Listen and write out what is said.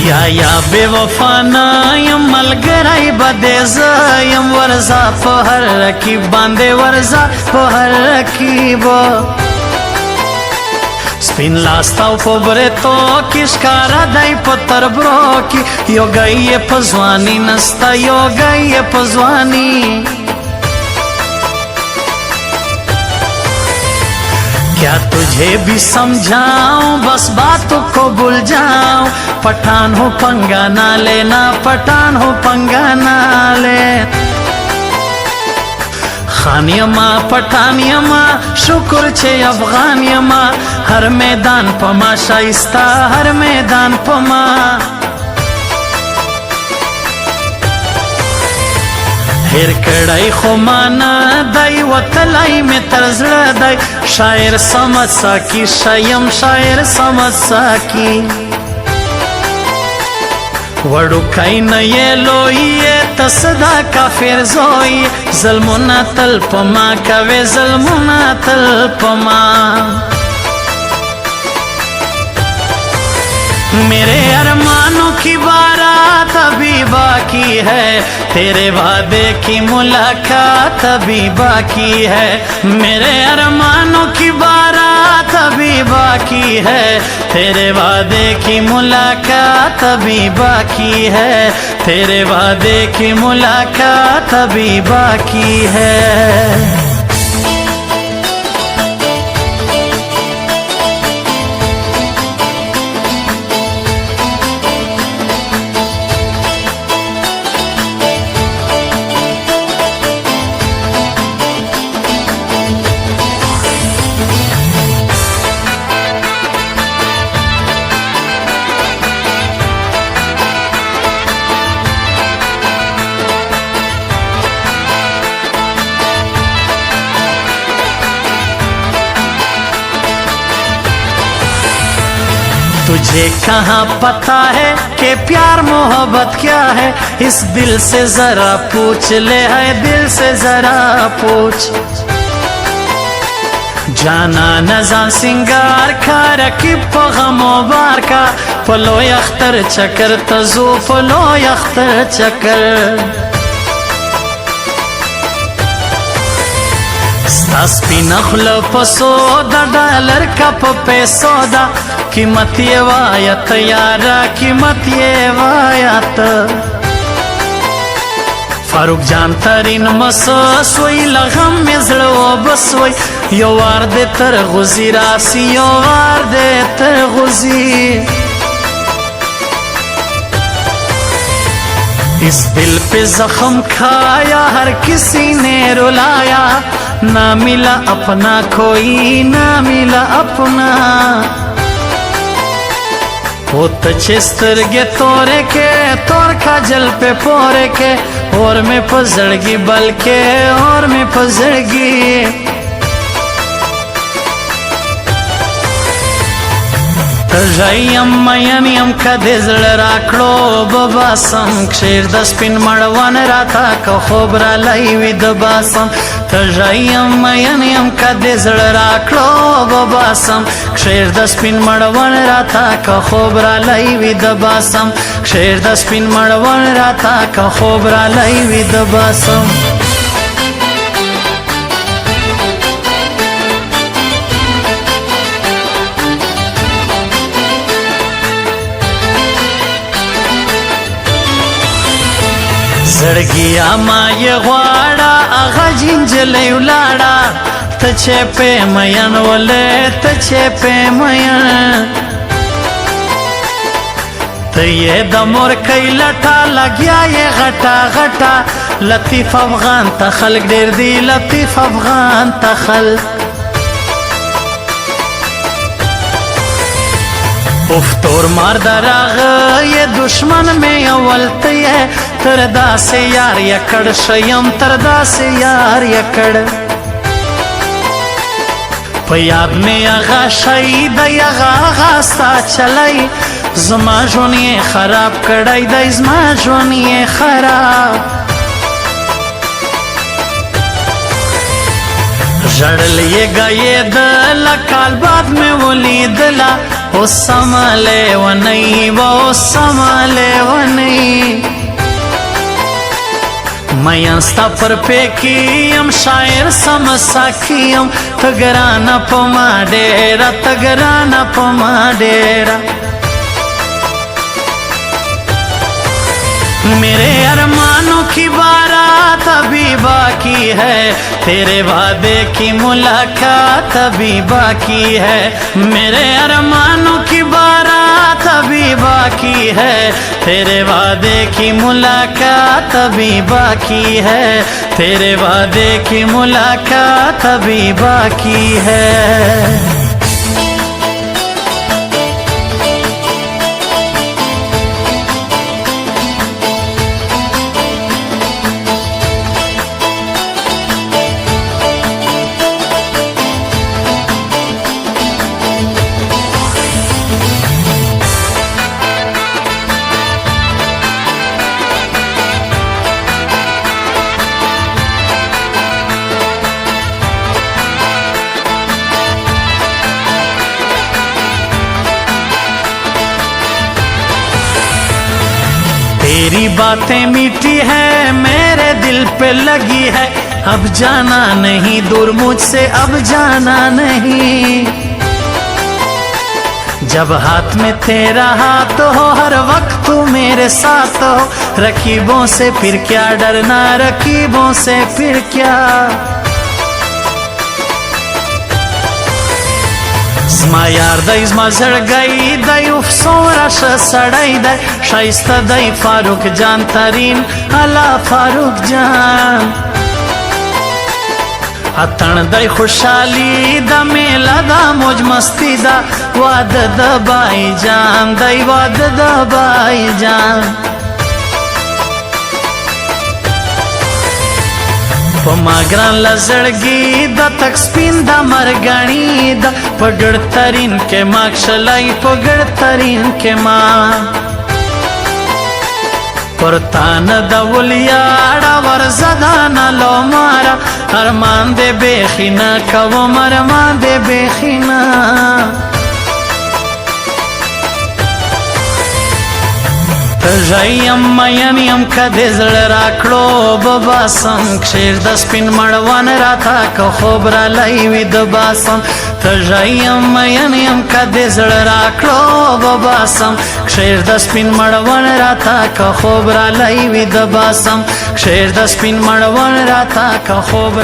یا بے وفا نایم ملګری به زایم ورځه په هر رکیب باندې ورځه په هر رکیب سپین لاستا په برتو کې ښکارا دی په تربرو کې یو گئی په ځواني نستا یو گئی په ځواني क्या तुझे भी समझाऊं बस बातों को भूल जाऊं पठान हो पंगा ना लेना पठान हो पंगा ना ले खानियमा पठानियमा शुक्र छे अफगानियमा हर मैदान पमा शाइस्ता हर मैदान पमा هر کړای خو معنا دای وتلای می ترزړه دای شاعر سمت ساکی شایم شاعر سمت ساکی وړو کای نه لوی تصدا کافر زوی ظلمنا تل پما کوي ظلمنا تل پما मेरे अरमानों की बारात अभी बाकी है तेरे वादे की मुलाकात अभी बाकी है मेरे अरमानों की बारात अभी बाकी है तेरे वादे की मुलाकात अभी बाकी है तेरे वादे की मुलाकात अभी बाकी है तुझे कहाँ पता है कि प्यार मोहब्बत क्या है इस दिल से जरा पूछ ले है दिल से जरा पूछ जाना नजान सिंगार का रकीब पगमो बार का पलो अख्तर चक्कर तजो पलो अख्तर चक्कर स्पी नखल पसो डॉलर का पैसो दा कीमत ये वायत यारा कीमत ये वायत फारूक जान तरीन मसोई लगम में जड़ो बसोई यो वार दे तर गुजी रासी यो वार दे तर गुजी इस दिल पे जख्म खाया हर किसी ने रुलाया ना मिला अपना कोई ना मिला अपना वो तचेस्तर गे तोरे के तोर का जल पे पोरे के और में पजड़गी बल्कि और में पजड़गी तजायम मयनियम कदे जड़ राखड़ो बबासम क्षेर दस्पिन मड़वन राता का खोबरा लाई विद बासम तजायम मयनियम कदे जड़ राखड़ो बबासम क्षेर दस्पिन मड़वन राता का खोबरा लाई विद बासम क्षेर दस्पिन मड़वन राता का खोबरा लाई विद बासम زړګیا ما یې غواړه هغه جنجلۍ ولاړه ته چې په مین ولې ته چې په مین ته یې د مورکۍ لټه لګیا یې غټه غټه لطیف افغان ته خلک ډېر دي لطیف افغان ته خلک افتور مار دراغه یہ دشمن میں اولت ہے تردا سے یار یکڑ شیم تردا سے یار یکڑ پیاد میں اغا شہید اغا غاستا چلائی زما جونی خراب کڑائی دا زما جونی خراب जड़ल ये गए दला काल बाद में वो लीदला ओ समले व नहीं वो समले व नहीं मयंस्ता पर पेकीयम शायर समसाखियम तगराना पमा डेरा तगराना पमा डेरा मेरे अरमानों की बारात अभी बाकी है तेरे वादे की मुलाकात अभी बाकी है मेरे अरमानों की बारात अभी बाकी है तेरे वादे की मुलाकात अभी बाकी है तेरे वादे की मुलाकात अभी बाकी है। तेरी बातें मीठी है मेरे दिल पे लगी है अब जाना नहीं दूर मुझसे अब जाना नहीं जब हाथ में तेरा हाथ हो हर वक्त तू मेरे साथ हो रकीबों से फिर क्या डरना रकीबों से फिर क्या زما یار دی زما زړګی دی اوف څومره ښه سړی دی ښایسته دی فاروق جان ترین الله فاروق جان اتن دی خوشحالی دا میله دا موج مستی دا واده د بای جان دی واده د بای جان په ما ګران لزړګي د تک سپین د مرګنی د پګړ ترین کې ما کښلای پګړ ترین کې ما پرتان د ولیاړه ورزدان لو مارا ارمان دې بخینا کوم ارمان دې بخینا تژایم مینیم کدی زړه راکړو بباسم کښیر د سپین مړوان راته که خوب رالی وي د باسم تژایم مینیم کدی زړه راکړو بباسم کښیر د سپین مړوان راته که خوب رالی وي د باسم کښیر د سپین مړوان راته که خوب